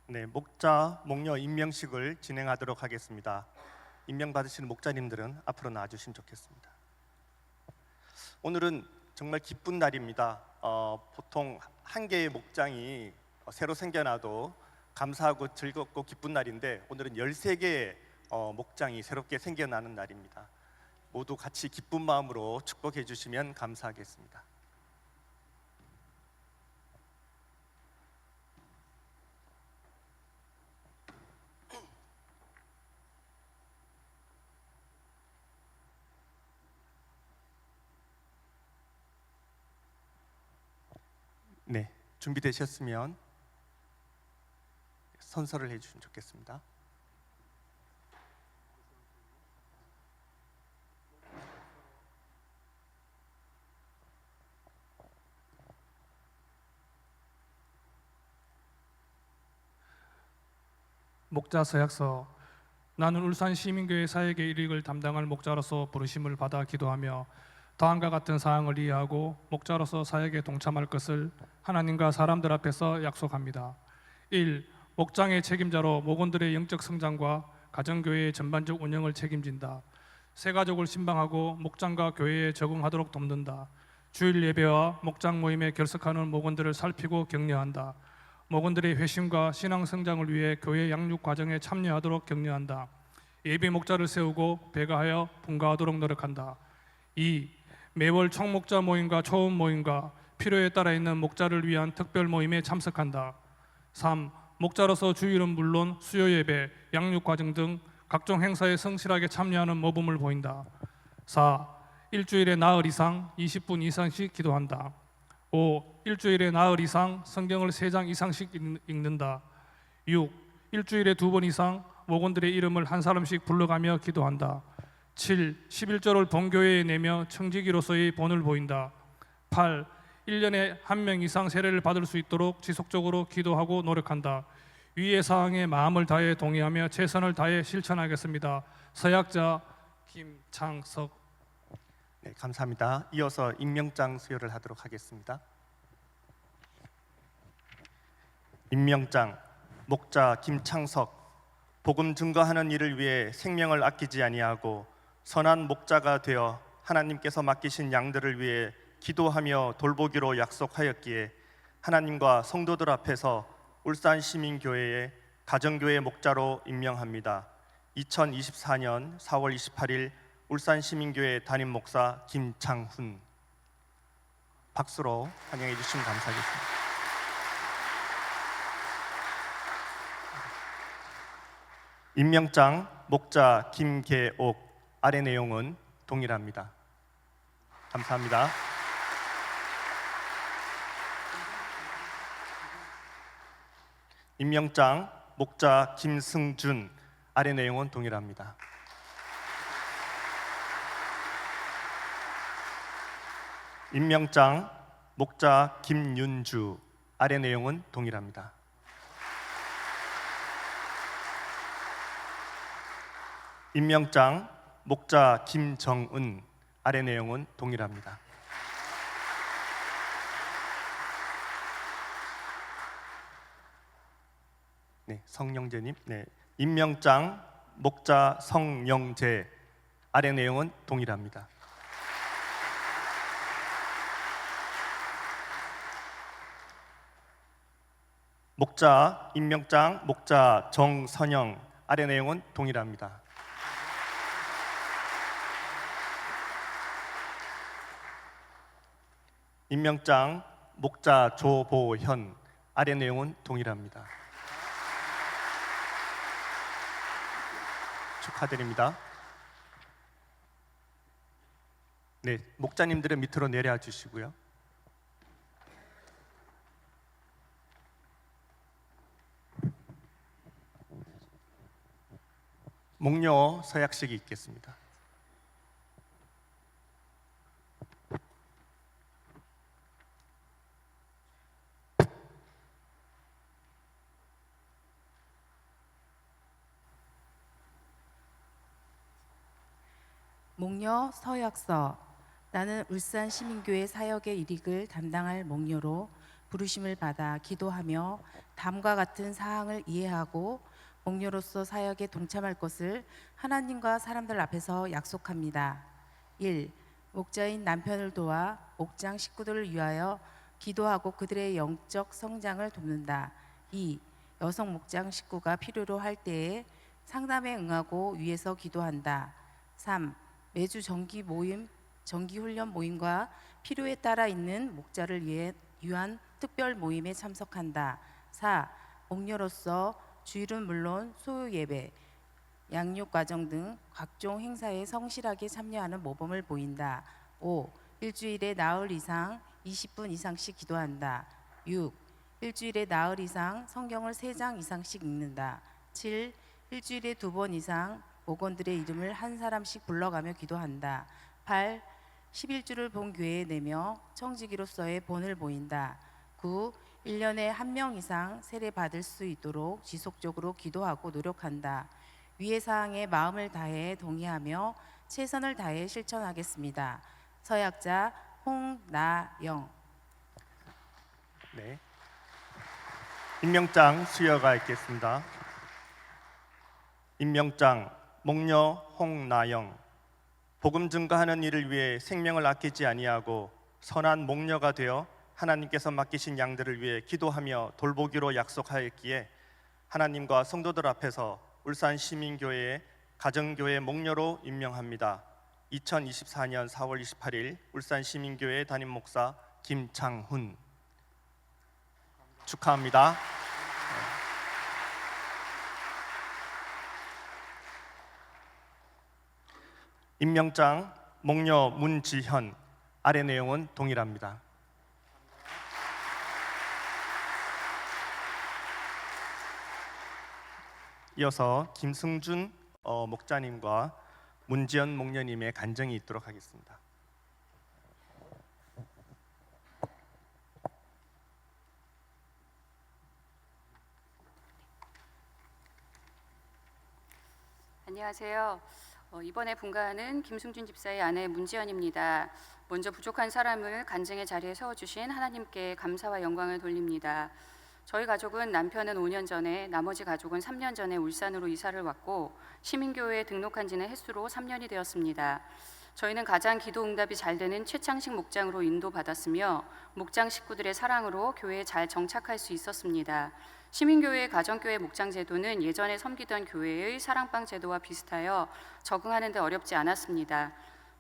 네, 목자, 목녀 임명식을 진행하도록 하겠습니다. 임명받으시는 목자님들은 앞으로 나와주시면 좋겠습니다. 오늘은 정말 기쁜 날입니다. 보통 한 개의 목장이 새로 생겨나도 감사하고 즐겁고 기쁜 날인데 오늘은 13개의 목장이 새롭게 생겨나는 날입니다. 모두 같이 기쁜 마음으로 축복해 주시면 감사하겠습니다. 네, 준비되셨으면 선서를 해주시면 좋겠습니다. 목자 서약서. 나는 울산 시민교회 사역의 일익을 담당할 목자로서 부르심을 받아 기도하며 다음과 같은 사항을 이해하고 목자로서 사역에 동참할 것을 하나님과 사람들 앞에서 약속합니다. 1. 목장의 책임자로 목원들의 영적 성장과 가정교회의 전반적 운영을 책임진다. 새 가족을 신방하고 목장과 교회에 적응하도록 돕는다. 주일 예배와 목장 모임에 결석하는 목원들을 살피고 격려한다. 목원들의 회심과 신앙 성장을 위해 교회 양육 과정에 참여하도록 격려한다. 예비 목자를 세우고 배가하여 분가하도록 노력한다. 2. 매월 총목자 모임과 초음 모임과 필요에 따라 있는 목자를 위한 특별 모임에 참석한다. 3. 목자로서 주일은 물론 수요 예배, 양육 과정 등 각종 행사에 성실하게 참여하는 모범을 보인다. 4. 일주일에 나흘 이상 20분 이상씩 기도한다. 5. 일주일에 나흘 이상 성경을 3장 이상씩 읽는다. 6. 일주일에 2번 이상 목원들의 이름을 한 사람씩 불러가며 기도한다. 7. 11조를 본교회에 내며 청지기로서의 본을 보인다. 8. 1년에 1명 이상 세례를 받을 수 있도록 지속적으로 기도하고 노력한다. 위의 사항에 마음을 다해 동의하며 최선을 다해 실천하겠습니다. 서약자 김창석. 네, 감사합니다. 이어서 임명장 수여를 하도록 하겠습니다. 임명장 목자 김창석. 복음 증거하는 일을 위해 생명을 아끼지 아니하고 선한 목자가 되어 하나님께서 맡기신 양들을 위해 기도하며 돌보기로 약속하였기에 하나님과 성도들 앞에서 울산 시민교회의 가정교회 목자로 임명합니다. 2024년 4월 28일 울산 시민교회 담임 목사 김창훈. 박수로 환영해 주시면 감사하겠습니다. 임명장 목자 김계옥. 아래 내용은 동일합니다. 감사합니다. 임명장 목자 김승준. 아래 내용은 동일합니다. 임명장 목자 김윤주. 아래 내용은 동일합니다. 임명장 목자 김정은. 아래 내용은 동일합니다. 네, 성영재님. 네, 임명장 목자 성영재. 아래 내용은 동일합니다. 목자 임명장 목자 정선영. 아래 내용은 동일합니다. 임명장 목자 조보현. 아래 내용은 동일합니다. 축하드립니다. 네, 목자님들은 밑으로 내려와 주시고요. 목녀 서약식이 있겠습니다. 목녀 서약서. 나는 울산 시민교회 사역의 일익을 담당할 목녀로 부르심을 받아 기도하며 다음과 같은 사항을 이해하고 목녀로서 사역에 동참할 것을 하나님과 사람들 앞에서 약속합니다. 1. 목자인 남편을 도와 목장 식구들을 위하여 기도하고 그들의 영적 성장을 돕는다. 2. 여성 목장 식구가 필요로 할 때에 상담에 응하고 위해서 기도한다. 3. 매주 정기 훈련 모임과 필요에 따라 있는 목자를 위한 특별 모임에 참석한다. 4. 목녀로서 주일은 물론 소요 예배, 양육 과정 등 각종 행사에 성실하게 참여하는 모범을 보인다. 5. 일주일에 나흘 이상 20분 이상씩 기도한다. 6. 일주일에 나흘 이상 성경을 3장 이상씩 읽는다. 7. 일주일에 2번 이상 목원들의 이름을 한 사람씩 불러가며 기도한다. 8. 11주를 본 교회에 내며 청지기로서의 본을 보인다. 9. 1년에 1명 이상 세례 받을 수 있도록 지속적으로 기도하고 노력한다. 위의 사항에 마음을 다해 동의하며 최선을 다해 실천하겠습니다. 서약자 홍나영. 네. 임명장 수여가 있겠습니다. 임명장 목녀 홍나영. 복음 증거하는 일을 위해 생명을 아끼지 아니하고 선한 목녀가 되어 하나님께서 맡기신 양들을 위해 기도하며 돌보기로 약속하였기에 하나님과 성도들 앞에서 울산 시민교회의 가정교회 목녀로 임명합니다. 2024년 4월 28일 울산 시민교회 담임 목사 김창훈. 축하합니다. 임명장 목녀 문지현. 아래 내용은 동일합니다. 이어서 김승준 목자님과 문지연 목녀님의 간증이 있도록 하겠습니다. 안녕하세요. 이번에 분가하는 김승준 집사의 아내 문지연입니다. 먼저 부족한 사람을 간증의 자리에 세워주신 하나님께 감사와 영광을 돌립니다. 저희 가족은 남편은 5년 전에, 나머지 가족은 3년 전에 울산으로 이사를 왔고 시민교회에 등록한 지는 햇수로 3년이 되었습니다. 저희는 가장 기도 응답이 잘 되는 최창식 목장으로 인도받았으며 목장 식구들의 사랑으로 교회에 잘 정착할 수 있었습니다. 시민교회 가정교회 목장 제도는 예전에 섬기던 교회의 사랑방 제도와 비슷하여 적응하는 데 어렵지 않았습니다.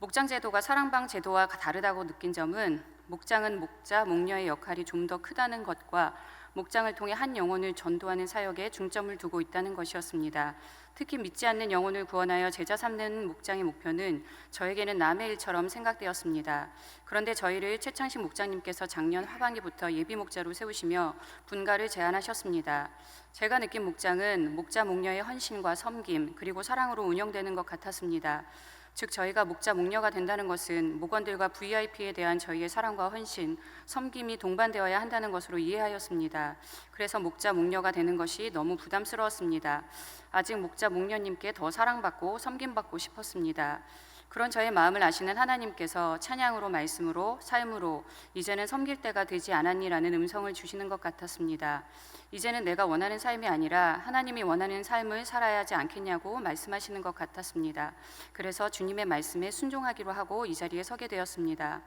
목장 제도가 사랑방 제도와 다르다고 느낀 점은 목장은 목자, 목녀의 역할이 좀 더 크다는 것과 목장을 통해 한 영혼을 전도하는 사역에 중점을 두고 있다는 것이었습니다. 특히 믿지 않는 영혼을 구원하여 제자 삼는 목장의 목표는 저에게는 남의 일처럼 생각되었습니다. 그런데 저희를 최창식 목장님께서 작년 하반기부터 예비 목자로 세우시며 분가를 제안하셨습니다. 제가 느낀 목장은 목자 목녀의 헌신과 섬김 그리고 사랑으로 운영되는 것 같았습니다. 즉 저희가 목자 목녀가 된다는 것은 목원들과 VIP에 대한 저희의 사랑과 헌신, 섬김이 동반되어야 한다는 것으로 이해하였습니다. 그래서 목자 목녀가 되는 것이 너무 부담스러웠습니다. 아직 목자 목녀님께 더 사랑받고 섬김받고 싶었습니다. 그런 저의 마음을 아시는 하나님께서 찬양으로 말씀으로 삶으로 이제는 섬길 때가 되지 않았니라는 음성을 주시는 것 같았습니다. 이제는 내가 원하는 삶이 아니라 하나님이 원하는 삶을 살아야 하지 않겠냐고 말씀하시는 것 같았습니다. 그래서 주님의 말씀에 순종하기로 하고 이 자리에 서게 되었습니다.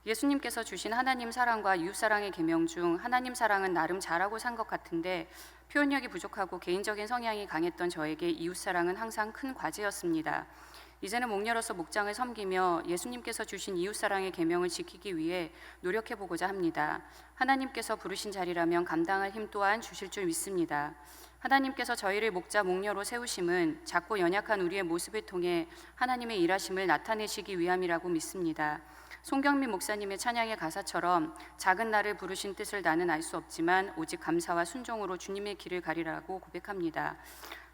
예수님께서 주신 하나님 사랑과 이웃 사랑의 계명 중 하나님 사랑은 나름 잘하고 산 것 같은데 표현력이 부족하고 개인적인 성향이 강했던 저에게 이웃 사랑은 항상 큰 과제였습니다. 이제는 목녀로서 목장을 섬기며 예수님께서 주신 이웃사랑의 계명을 지키기 위해 노력해보고자 합니다. 하나님께서 부르신 자리라면 감당할 힘 또한 주실 줄 믿습니다. 하나님께서 저희를 목자 목녀로 세우심은 작고 연약한 우리의 모습을 통해 하나님의 일하심을 나타내시기 위함이라고 믿습니다. 송경민 목사님의 찬양의 가사처럼 작은 나를 부르신 뜻을 나는 알 수 없지만 오직 감사와 순종으로 주님의 길을 가리라고 고백합니다.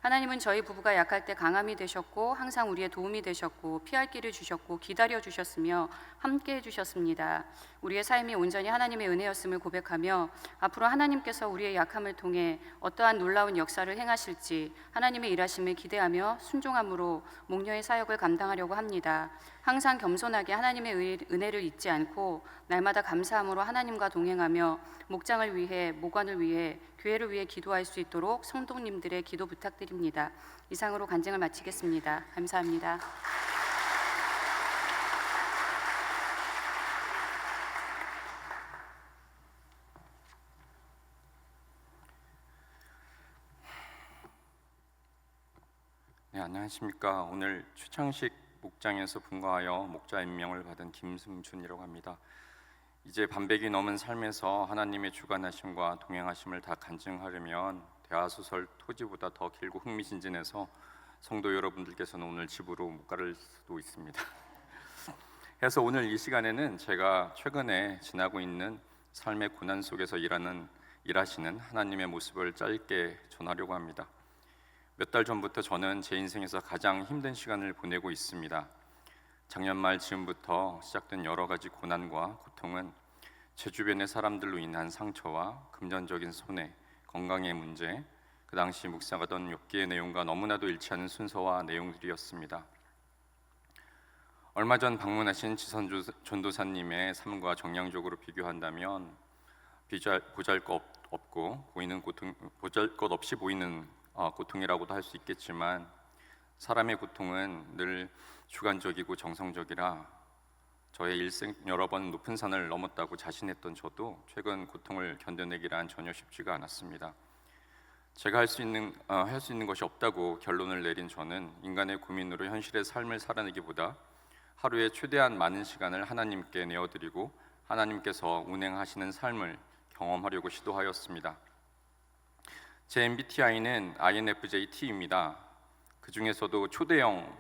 하나님은 저희 부부가 약할 때 강함이 되셨고 항상 우리의 도움이 되셨고 피할 길을 주셨고 기다려 주셨으며 함께 해주셨습니다. 우리의 삶이 온전히 하나님의 은혜였음을 고백하며 앞으로 하나님께서 우리의 약함을 통해 어떠한 놀라운 역사를 행하실지 하나님의 일하심을 기대하며 순종함으로 목녀의 사역을 감당하려고 합니다. 항상 겸손하게 하나님의 은혜를 잊지 않고 날마다 감사함으로 하나님과 동행하며 목장을 위해, 목원을 위해, 교회를 위해 기도할 수 있도록 성도님들의 기도 부탁드립니다. 이상으로 간증을 마치겠습니다. 감사합니다. 네, 안녕하십니까. 오늘 최창식 목장에서 분과하여 목자 임명을 받은 김승준이라고 합니다. 이제 반백이 넘은 삶에서 하나님의 주관하심과 동행하심을 다 간증하려면 대화소설 토지보다 더 길고 흥미진진해서 성도 여러분들께서는 오늘 집으로 못 갈 수도 있습니다. 해서 오늘 이 시간에는 제가 최근에 지나고 있는 삶의 고난 속에서 일하시는 하나님의 모습을 짧게 전하려고 합니다. 몇 달 전부터 저는 제 인생에서 가장 힘든 시간을 보내고 있습니다. 작년 말 즈음부터 시작된 여러 가지 고난과 고통은 제 주변의 사람들로 인한 상처와 금전적인 손해, 건강의 문제, 그 당시 묵상하던 욥기의 내용과 너무나도 일치하는 순서와 내용들이었습니다. 얼마 전 방문하신 지선 전도사님의 삶과 정량적으로 비교한다면 보잘것 없이 보이는 고통이라고도 할 수 있겠지만 사람의 고통은 늘 주관적이고 정성적이라 저의 일생 여러 번 높은 산을 넘었다고 자신했던 저도 최근 고통을 견뎌내기란 전혀 쉽지가 않았습니다. 제가 할 수 있는 것이 없다고 결론을 내린 저는 인간의 고민으로 현실의 삶을 살아내기보다 하루에 최대한 많은 시간을 하나님께 내어드리고 하나님께서 운행하시는 삶을 경험하려고 시도하였습니다. 제 MBTI는 INFJT입니다. 그 중에서도 초대형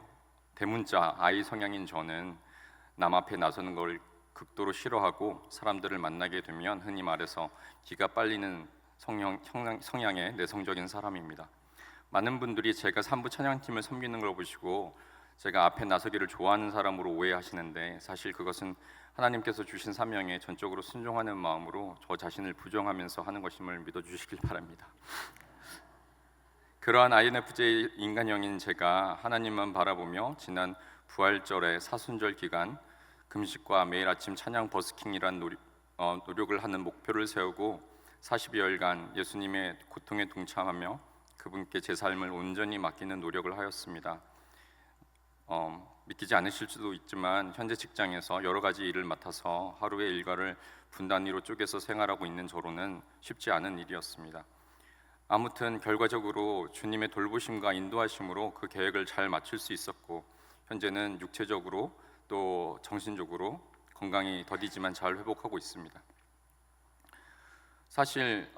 대문자 I 성향인 저는 남 앞에 나서는 걸 극도로 싫어하고 사람들을 만나게 되면 흔히 말해서 기가 빨리는 성향의 내성적인 사람입니다. 많은 분들이 제가 산부 찬양팀을 섬기는 걸 보시고 제가 앞에 나서기를 좋아하는 사람으로 오해하시는데 사실 그것은 하나님께서 주신 사명에 전적으로 순종하는 마음으로 저 자신을 부정하면서 하는 것임을 믿어주시길 바랍니다. 그러한 INFJ 인간형인 제가 하나님만 바라보며 지난 부활절의 사순절 기간 금식과 매일 아침 찬양 버스킹이란 노력을 하는 목표를 세우고 40여일간 예수님의 고통에 동참하며 그분께 제 삶을 온전히 맡기는 노력을 하였습니다. 믿기지 않으실 수도 있지만 현재 직장에서 여러 가지 일을 맡아서 하루의 일과를 분단위로 쪼개서 생활하고 있는 저로는 쉽지 않은 일이었습니다. 아무튼 결과적으로 주님의 돌보심과 인도하심으로 그 계획을 잘 맞출 수 있었고 현재는 육체적으로 또 정신적으로 건강이 더디지만 잘 회복하고 있습니다. 사실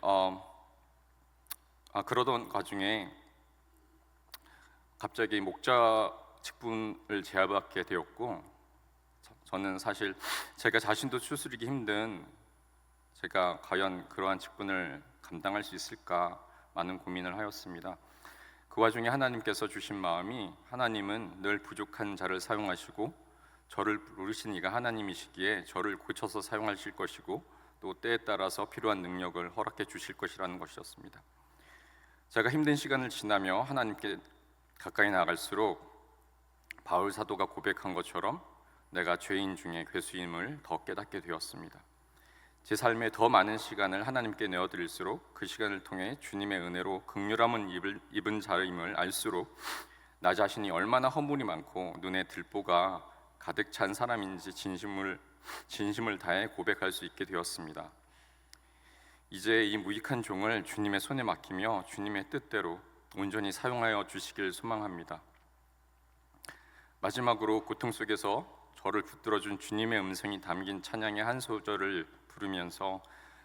그러던 와중에 갑자기 목자 직분을 제안받게 되었고 저는 사실 제가 자신도 추스르기 힘든 제가 과연 그러한 직분을 감당할 수 있을까 많은 고민을 하였습니다. 그 와중에 하나님께서 주신 마음이 하나님은 늘 부족한 자를 사용하시고 저를 부르신 이가 하나님이시기에 저를 고쳐서 사용하실 것이고 또 때에 따라서 필요한 능력을 허락해 주실 것이라는 것이었습니다. 제가 힘든 시간을 지나며 하나님께 가까이 나아갈수록 바울 사도가 고백한 것처럼 내가 죄인 중에 괴수임을 더 깨닫게 되었습니다. 제 삶에 더 많은 시간을 하나님께 내어드릴수록 그 시간을 통해 주님의 은혜로 긍휼함을 입은 자임을 알수록 나 자신이 얼마나 허물이 많고 눈에 들보가 가득 찬 사람인지 진심을 다해 고백할 수 있게 되었습니다. 이제 이 무익한 종을 주님의 손에 맡기며 주님의 뜻대로 온전히 사용하여 주시길 소망합니다. 마지막으로 고통 속에서 저를 붙들어준 주님의 음성이 담긴 찬양의 한 소절을 부르면서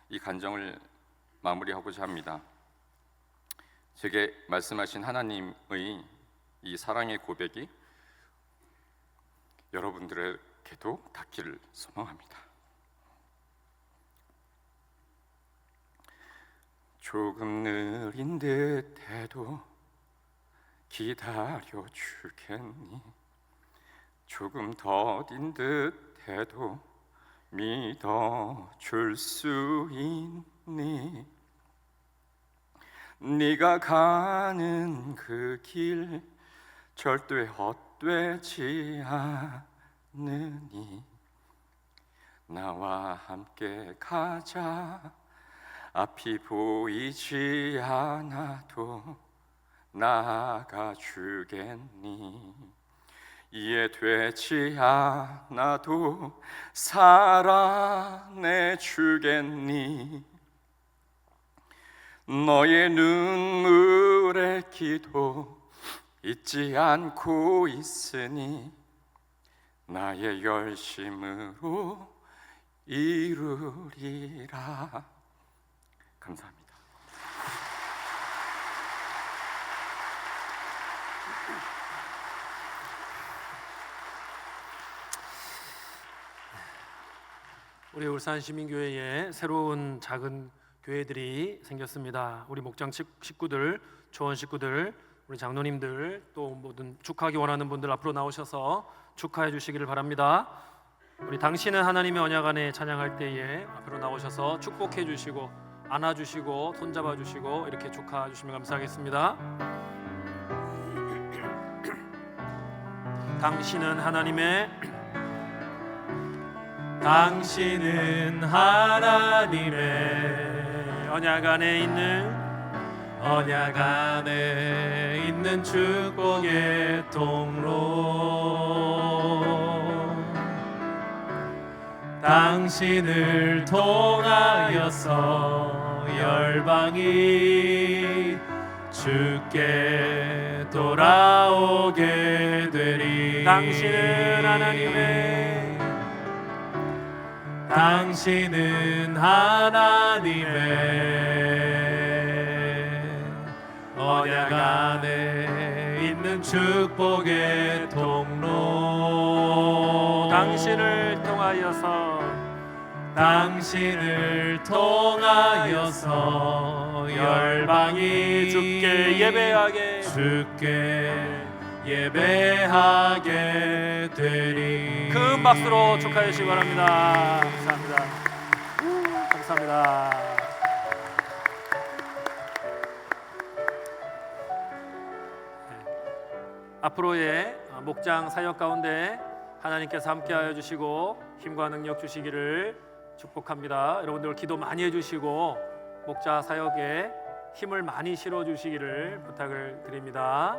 이 간정을 마무리하고자 합니다. 제게 말씀하신 하나님의 이 사랑의 고백이 여러분들에게도 닿기를 소망합니다. 조금 느린 듯해도 기다려 주겠니? 조금 더딘 듯해도 믿어줄 수 있니? 네가 가는 그 길 절대 헛되지 않으니 나와 함께 가자. 앞이 보이지 않아도 나아가 주겠니? 이해되지 않아도 살아내 주겠니? 너의 눈물의 기도 잊지 않고 있으니 나의 열심으로 이루리라. 감사합니다. 우리 울산시민교회에 새로운 작은 교회들이 생겼습니다. 우리 목장 식구들, 초원 식구들, 우리 장로님들, 또 모든 축하하기 원하는 분들 앞으로 나오셔서 축하해 주시기를 바랍니다. 우리 당신은 하나님의 언약 안에 찬양할 때에 앞으로 나오셔서 축복해 주시고 안아주시고 손잡아 주시고 이렇게 축하해 주시면 감사하겠습니다. 당신은 하나님의 언약 안에 있는 축복의 통로. 당신을 통하여서 열방이 주께 돌아오게 되리. 당신은 하나님의 언약 안에 있는 축복의 통로. 당신을 통하여서 열방이 주께 예배하게 되리. 큰 박수로 축하해 주시기 바랍니다. 감사합니다. 감사합니다. 앞으로의 목장 사역 가운데 하나님께서 함께하여 주시고 힘과 능력 주시기를 축복합니다. 여러분들 기도 많이 해주시고 목자 사역에 힘을 많이 실어 주시기를 부탁을 드립니다.